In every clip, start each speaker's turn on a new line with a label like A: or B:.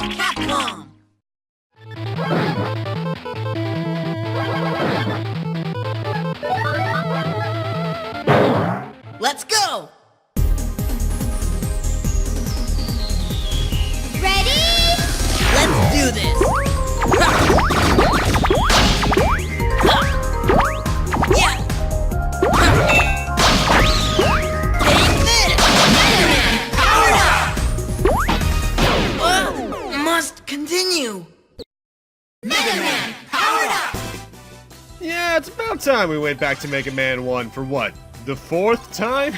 A: Capcom! Let's go!
B: Ready?
A: Let's do this! Yeah! Take this! Megaman, powered up! Must continue! Megaman, powered up!
C: Yeah, it's about time we went back to Mega Man 1 for what? The 4th time?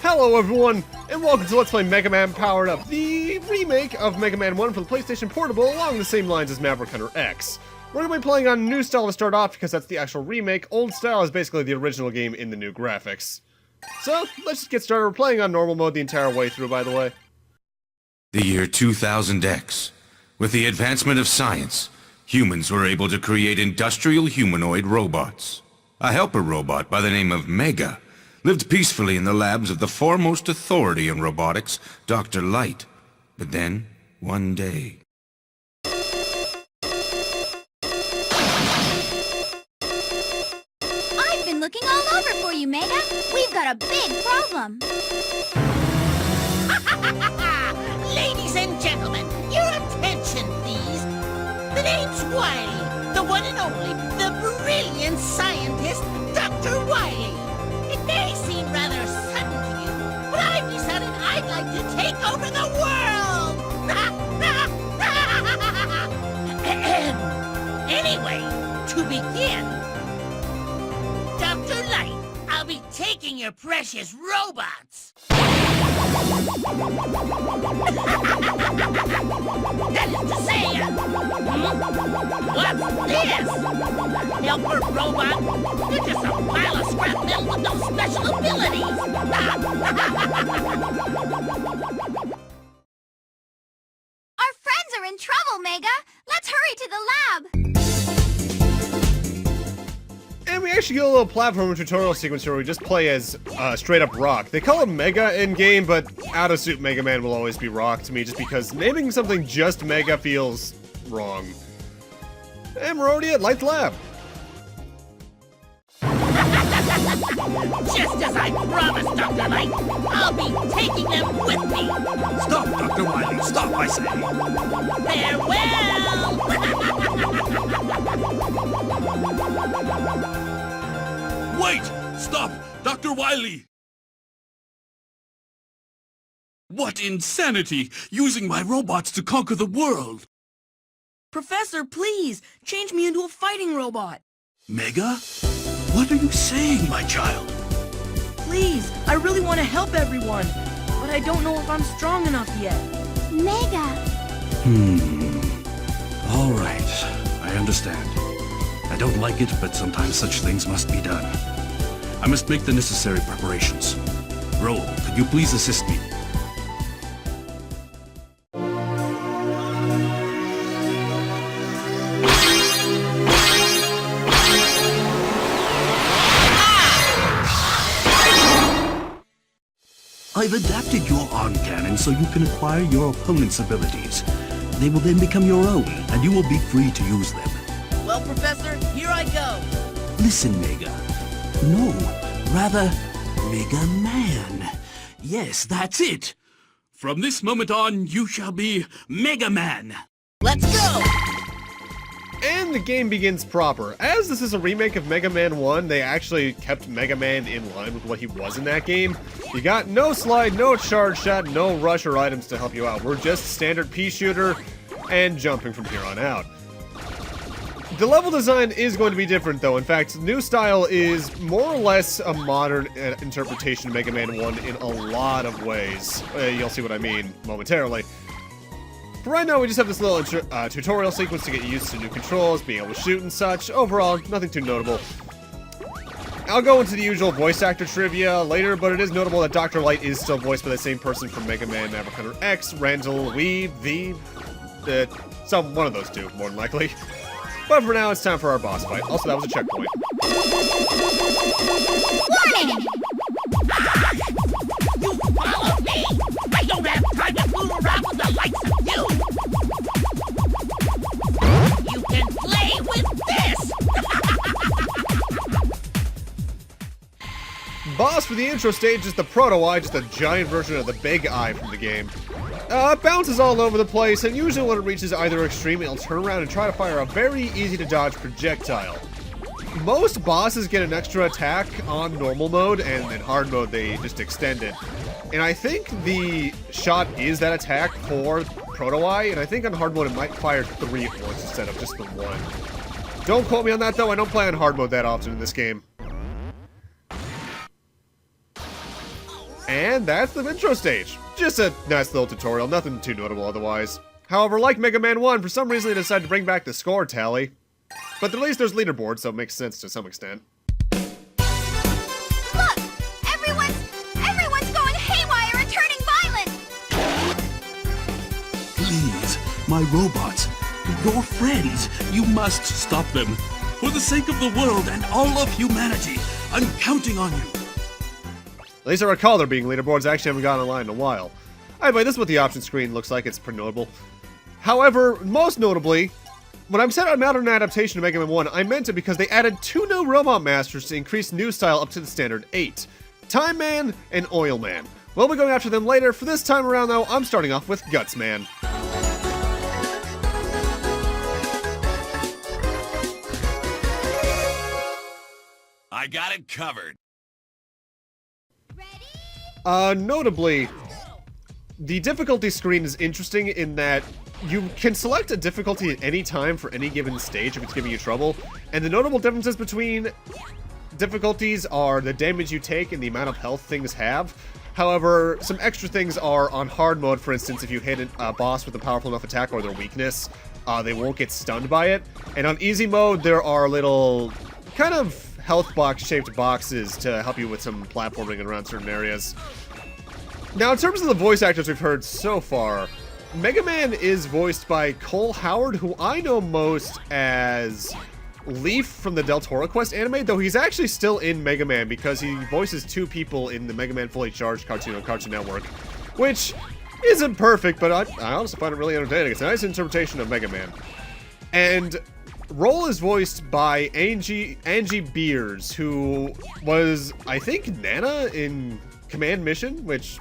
C: Hello everyone, and welcome to Let's Play Mega Man Powered Up, the remake of Mega Man 1 for the PlayStation Portable along the same lines as Maverick Hunter X. We're going to be playing on new style to start off because that's the actual remake. Old style is basically the original game in the new graphics. So, let's just get started. We're playing on normal mode the entire way through, by the way.
D: The year 2000X. With the advancement of science, humans were able to create industrial humanoid robots. A helper robot by the name of Mega lived peacefully in the labs of the foremost authority in robotics, Dr. Light. But then, one day...
B: I've been looking all over for you, Mega. We've got a big problem.
E: Ladies and gentlemen, your attention, please. The name's Wily, the one and only, the brilliant scientist, Dr. Wily. It may seem rather sudden to you, but I've decided I'd like to take over the world! Anyway, to begin, Dr. Light, I'll be taking your precious robots. That is to say, what's this? Helper robot? You're just a pile of scrap metal with no special abilities.
B: Our friends are in trouble, Mega. Let's hurry to the lab.
C: And we actually get a little platform tutorial sequence here where we just play as straight up Rock. They call him Mega in-game, but out-of-suit Mega Man will always be Rock to me just because naming something just Mega feels wrong. And we're already at Light's Lab.
E: Just as I promised, Dr. Light, I'll be taking them with me.
F: Stop, Dr. Wily. Stop, I say.
E: Farewell!
F: Wait! Stop! Dr. Wily! What insanity! Using my robots to conquer the world!
A: Professor, please, change me into a fighting robot.
F: Mega? What are you saying, my child?
A: Please, I really want to help everyone, but I don't know if I'm strong enough yet.
B: Mega.
F: All right. I understand. I don't like it, but sometimes such things must be done. I must make the necessary preparations. Roll, could you please assist me? I've adapted your arm cannon so you can acquire your opponent's abilities. They will then become your own, and you will be free to use them.
A: Well, Professor, here I go.
F: Listen, Mega. No, rather, Mega Man. Yes, that's it. From this moment on, you shall be Mega Man.
A: Let's go!
C: And the game begins proper. As this is a remake of Mega Man 1, they actually kept Mega Man in line with what he was in that game. You got no slide, no charge shot, no rush or items to help you out. We're just standard pea shooter and jumping from here on out. The level design is going to be different though. In fact, new style is more or less a modern interpretation of Mega Man 1 in a lot of ways. You'll see what I mean momentarily. For right now, we just have this little tutorial sequence to get used to new controls, being able to shoot and such. Overall, nothing too notable. I'll go into the usual voice actor trivia later, but it is notable that Dr. Light is still voiced by the same person from Mega Man, Maverick Hunter X, Randall, one of those two, more than likely. But for now, it's time for our boss fight. Also, that was a checkpoint.
E: You
C: for the intro stage is the Proto-Eye, just a giant version of the Big Eye from the game. It bounces all over the place, and usually when it reaches either extreme, it'll turn around and try to fire a very easy-to-dodge projectile. Most bosses get an extra attack on normal mode, and in hard mode they just extend it. And I think the shot is that attack for Proto-Eye, and I think on hard mode it might fire 3 at once instead of just the 1. Don't quote me on that though, I don't play on hard mode that often in this game. And that's the intro stage. Just a nice little tutorial, nothing too notable otherwise. However, like Mega Man 1, for some reason they decided to bring back the score tally. But at least there's leaderboards, so it makes sense to some extent.
B: Look! Everyone's going haywire and turning violent!
F: Please, my robots, your friends, you must stop them. For the sake of the world and all of humanity, I'm counting on you.
C: At least I recall there being leaderboards. I actually haven't gone online in a while. Anyway, this is what the option screen looks like. It's pretty notable. However, most notably, when I said I'm not an adaptation of Mega Man 1, I meant it because they added 2 new Robot Masters to increase new style up to the standard 8. Time Man and Oil Man. We'll be going after them later. For this time around, though, I'm starting off with Gutsman.
G: I got it covered.
C: Notably, the difficulty screen is interesting in that you can select a difficulty at any time for any given stage if it's giving you trouble, and the notable differences between difficulties are the damage you take and the amount of health things have. However, some extra things are on hard mode, for instance, if you hit a boss with a powerful enough attack or their weakness, they won't get stunned by it. And on easy mode, there are little kind of health box shaped boxes to help you with some platforming around certain areas. Now, in terms of the voice actors we've heard so far, Mega Man is voiced by Cole Howard, who I know most as Leaf from the Del Toro Quest anime, though he's actually still in Mega Man because he voices 2 people in the Mega Man Fully Charged cartoon on Cartoon Network, which isn't perfect, but I honestly find it really entertaining. It's a nice interpretation of Mega Man. And Roll is voiced by Angie Beers, who was, I think, Nana in Command Mission, which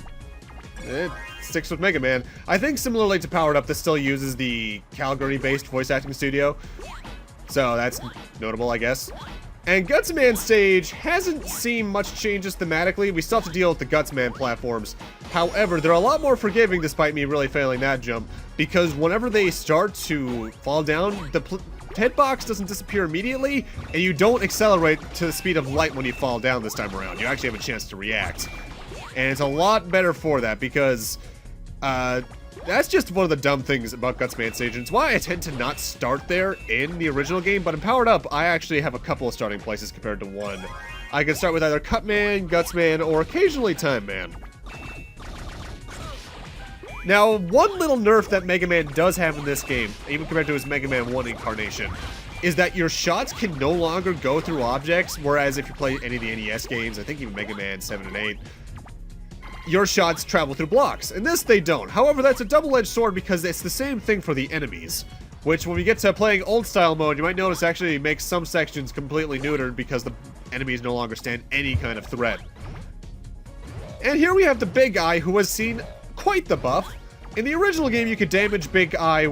C: sticks with Mega Man. I think similarly to Powered Up, this still uses the Calgary-based voice acting studio, so that's notable, I guess. And Gutsman stage hasn't seen much changes thematically. We still have to deal with the Gutsman platforms. However, they're a lot more forgiving despite me really failing that jump, because whenever they start to fall down, the hitbox doesn't disappear immediately, and you don't accelerate to the speed of light when you fall down this time around. You actually have a chance to react. And it's a lot better for that, because that's just one of the dumb things about Gutsman stage, and it's why I tend to not start there in the original game, but in Powered Up, I actually have a couple of starting places compared to 1. I can start with either Cutman, Gutsman, or occasionally Time Man. Now, one little nerf that Mega Man does have in this game, even compared to his Mega Man 1 incarnation, is that your shots can no longer go through objects, whereas if you play any of the NES games, I think even Mega Man 7 and 8, your shots travel through blocks. In this, they don't. However, that's a double-edged sword because it's the same thing for the enemies, which when we get to playing old-style mode, you might notice actually makes some sections completely neutered because the enemies no longer stand any kind of threat. And here we have the Big Eye, who has seen quite the buff. In the original game, you could damage Big Eye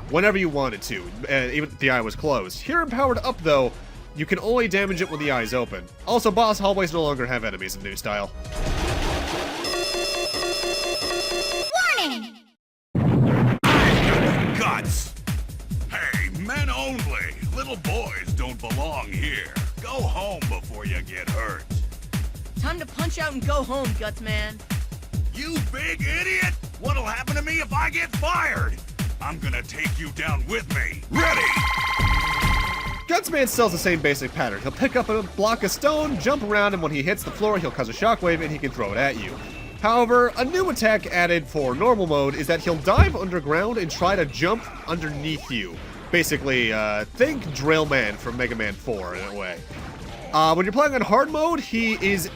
C: whenever you wanted to, even if the eye was closed. Here in Powered Up, though, you can only damage it when the eye is open. Also, boss hallways no longer have enemies in new style.
B: Warning!
G: Guts! Hey, men only. Little boys don't belong here. Go home before you get hurt.
A: Time to punch out and go home, Gutsman.
G: You big idiot! What'll happen to me if I get fired? I'm gonna take you down with me. Ready!
C: Gutsman still has the same basic pattern. He'll pick up a block of stone, jump around, and when he hits the floor, he'll cause a shockwave and he can throw it at you. However, a new attack added for normal mode is that he'll dive underground and try to jump underneath you. Basically, think Drill Man from Mega Man 4 in a way. When you're playing on hard mode, he does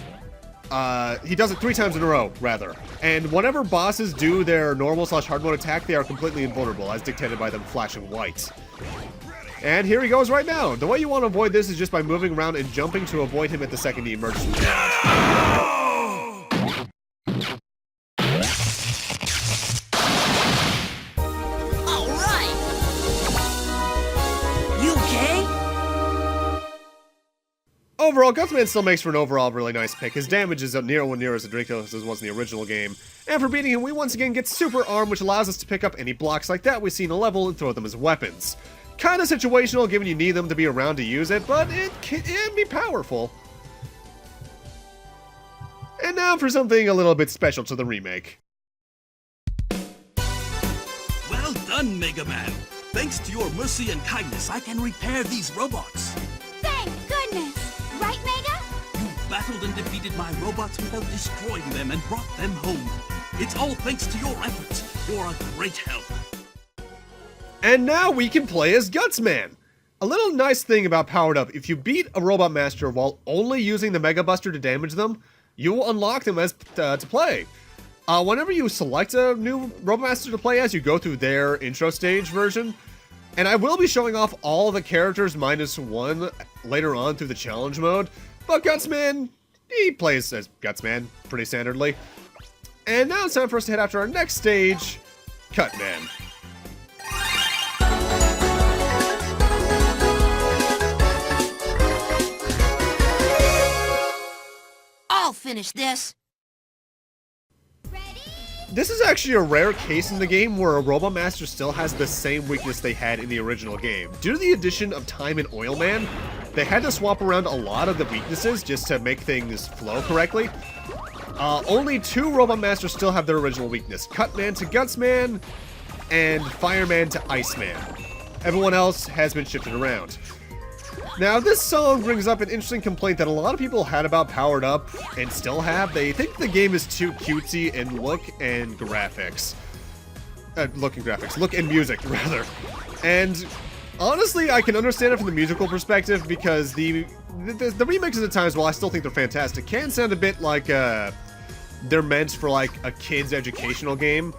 C: it 3 times in a row, rather. And whenever bosses do their normal/hard mode attack, they are completely invulnerable, as dictated by them flashing white. And here he goes right now. The way you want to avoid this is just by moving around and jumping to avoid him at the second he emerges from the ground. overall, Gutsman still makes for an overall really nice pick. His damage is near as ridiculous as it was in the original game. And for beating him, we once again get Super Arm, which allows us to pick up any blocks like that we see in a level and throw them as weapons. Kinda situational, given you need them to be around to use it, but it can be powerful. And now for something a little bit special to the remake.
F: Well done, Megaman. Thanks to your mercy and kindness, I can repair these robots.
B: Thank goodness! Right, Mega?
F: You battled and defeated my robots without destroying them and brought them home. It's all thanks to your efforts. You're a great help.
C: And now we can play as Gutsman. A little nice thing about Powered Up, if you beat a Robot Master while only using the Mega Buster to damage them, you will unlock them as to play. Whenever you select a new Robot Master to play as, you go through their intro stage version. And I will be showing off all the characters -1 later on through the challenge mode. But Gutsman, he plays as Gutsman pretty standardly. And now it's time for us to head after our next stage, Cutman.
E: I'll finish this.
C: This is actually a rare case in the game where a Robot Master still has the same weakness they had in the original game. Due to the addition of Time and Oil Man, they had to swap around a lot of the weaknesses just to make things flow correctly. Only 2 Robot Masters still have their original weakness, Cutman to Gutsman, and Fireman to Iceman. Everyone else has been shifted around. Now, this song brings up an interesting complaint that a lot of people had about Powered Up, and still have. They think the game is too cutesy in look and graphics. Look and music, rather. And honestly, I can understand it from the musical perspective, because the remixes at times, while I still think they're fantastic, can sound a bit like they're meant for like a kid's educational game.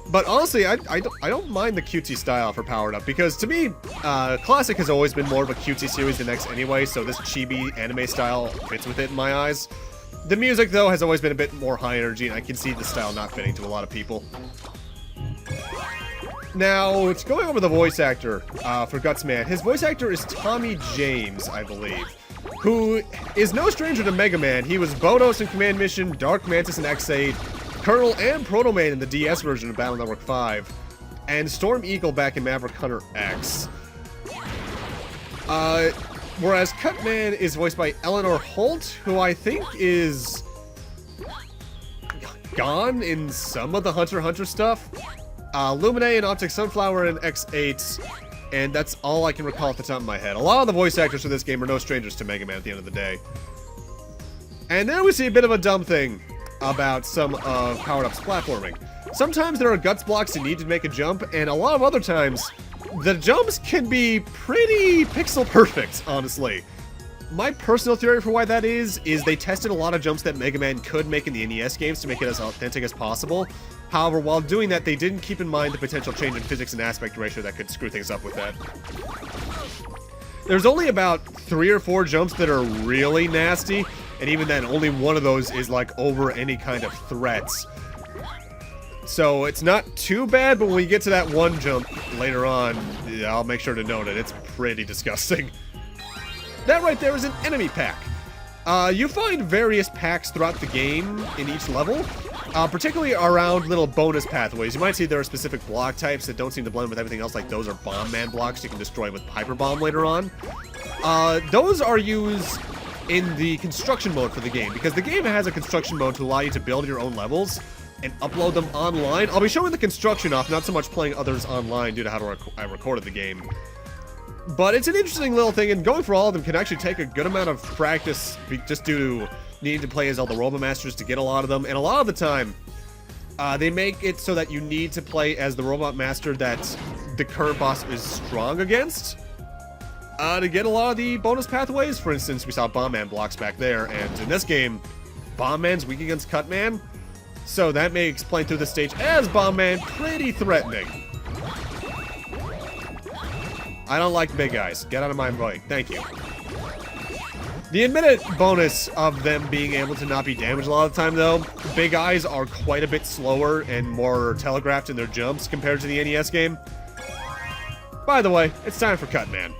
C: But honestly, I don't mind the cutesy style for Powered Up, because to me, Classic has always been more of a cutesy series than X anyway, so this chibi anime style fits with it in my eyes. The music, though, has always been a bit more high energy, and I can see the style not fitting to a lot of people. Now, it's going over the voice actor for Gutsman. His voice actor is Tommy James, I believe, who is no stranger to Megaman. He was Bodos in Command Mission, Dark Mantis in X8, Colonel and Proto Man in the DS version of Battle Network 5, and Storm Eagle back in Maverick Hunter X. Whereas Cutman is voiced by Eleanor Holt, who I think is gone in some of the Hunter x Hunter stuff. Lumine and Optic Sunflower in X8, and that's all I can recall off the top of my head. A lot of the voice actors for this game are no strangers to Megaman at the end of the day. And there we see a bit of a dumb thing about some of Powered Up's platforming. Sometimes there are guts blocks you need to make a jump, and a lot of other times, the jumps can be pretty pixel perfect, honestly. My personal theory for why that is they tested a lot of jumps that Mega Man could make in the NES games to make it as authentic as possible. However, while doing that, they didn't keep in mind the potential change in physics and aspect ratio that could screw things up with that. There's only about 3 or 4 jumps that are really nasty, and even then, only one of those is like over any kind of threats. So it's not too bad, but when we get to that one jump later on, I'll make sure to note it. It's pretty disgusting. That right there is an enemy pack. You find various packs throughout the game in each level, particularly around little bonus pathways. You might see there are specific block types that don't seem to blend with everything else, like those are Bomb Man blocks you can destroy with Hyper Bomb later on. Those are used in the construction mode for the game, because the game has a construction mode to allow you to build your own levels and upload them online. I'll be showing the construction off, not so much playing others online due to how I recorded the game. But it's an interesting little thing, and going for all of them can actually take a good amount of practice just due to needing to play as all the Robot Masters to get a lot of them. And a lot of the time, they make it so that you need to play as the Robot Master that the current boss is strong against to get a lot of the bonus pathways. For instance, we saw Bomb Man blocks back there, and in this game, Bomb Man's weak against Cutman. So that may explain through the stage as Bomb Man pretty threatening. I don't like big guys. Get out of my way. Thank you. The admitted bonus of them being able to not be damaged a lot of the time, though, big eyes are quite a bit slower and more telegraphed in their jumps compared to the NES game. By the way, it's time for Cutman.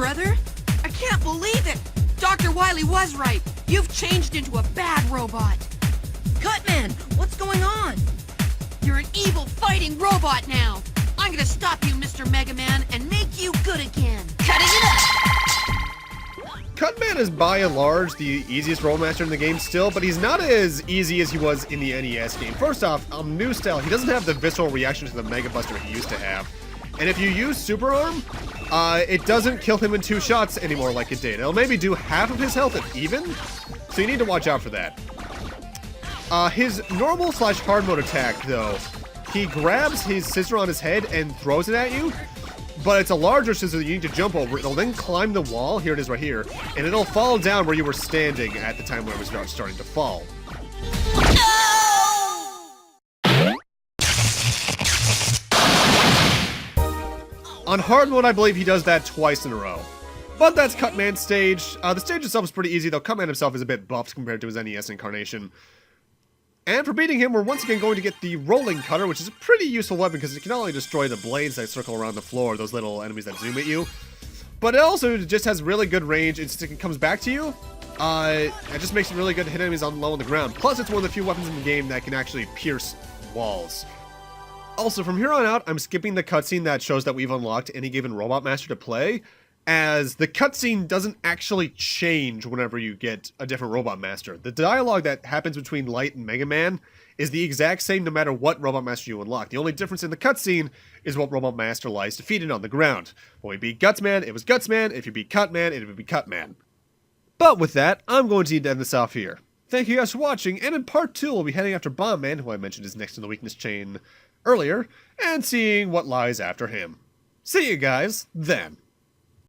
A: brother. I can't believe it. Dr. Wily was right. You've changed into a bad robot. Cutman, what's going on? You're an evil fighting robot now. I'm gonna stop you, Mr. Megaman, and make you good again. Cutting it up!
C: Cutman is by and large the easiest Rollmaster in the game still, but he's not as easy as he was in the NES game. First off, on new style, he doesn't have the visceral reaction to the Mega Buster he used to have. And if you use Super Arm, it doesn't kill him in 2 shots anymore like it did. It'll maybe do half of his health at even, so you need to watch out for that. His normal / hard mode attack, though, he grabs his scissor on his head and throws it at you, but it's a larger scissor that you need to jump over. It'll then climb the wall, here it is right here, and it'll fall down where you were standing at the time when it was starting to fall. On hard mode, I believe he does that twice in a row. But that's Cutman's stage. The stage itself is pretty easy, though Cutman himself is a bit buffed compared to his NES incarnation. And for beating him, we're once again going to get the Rolling Cutter, which is a pretty useful weapon because it can not only destroy the blades that circle around the floor, those little enemies that zoom at you, but it also just has really good range. It comes back to you. It just makes it really good to hit enemies low on the ground. Plus, it's one of the few weapons in the game that can actually pierce walls. Also, from here on out, I'm skipping the cutscene that shows that we've unlocked any given Robot Master to play, as the cutscene doesn't actually change whenever you get a different Robot Master. The dialogue that happens between Light and Mega Man is the exact same no matter what Robot Master you unlock. The only difference in the cutscene is what Robot Master lies defeated on the ground. When we beat Gutsman, it was Gutsman. If you beat Cutman, it would be Cutman. But with that, I'm going to need to end this off here. Thank you guys for watching, and in part 2, we'll be heading after Bomb Man, who I mentioned is next in the weakness chain earlier, and seeing what lies after him. See you guys then.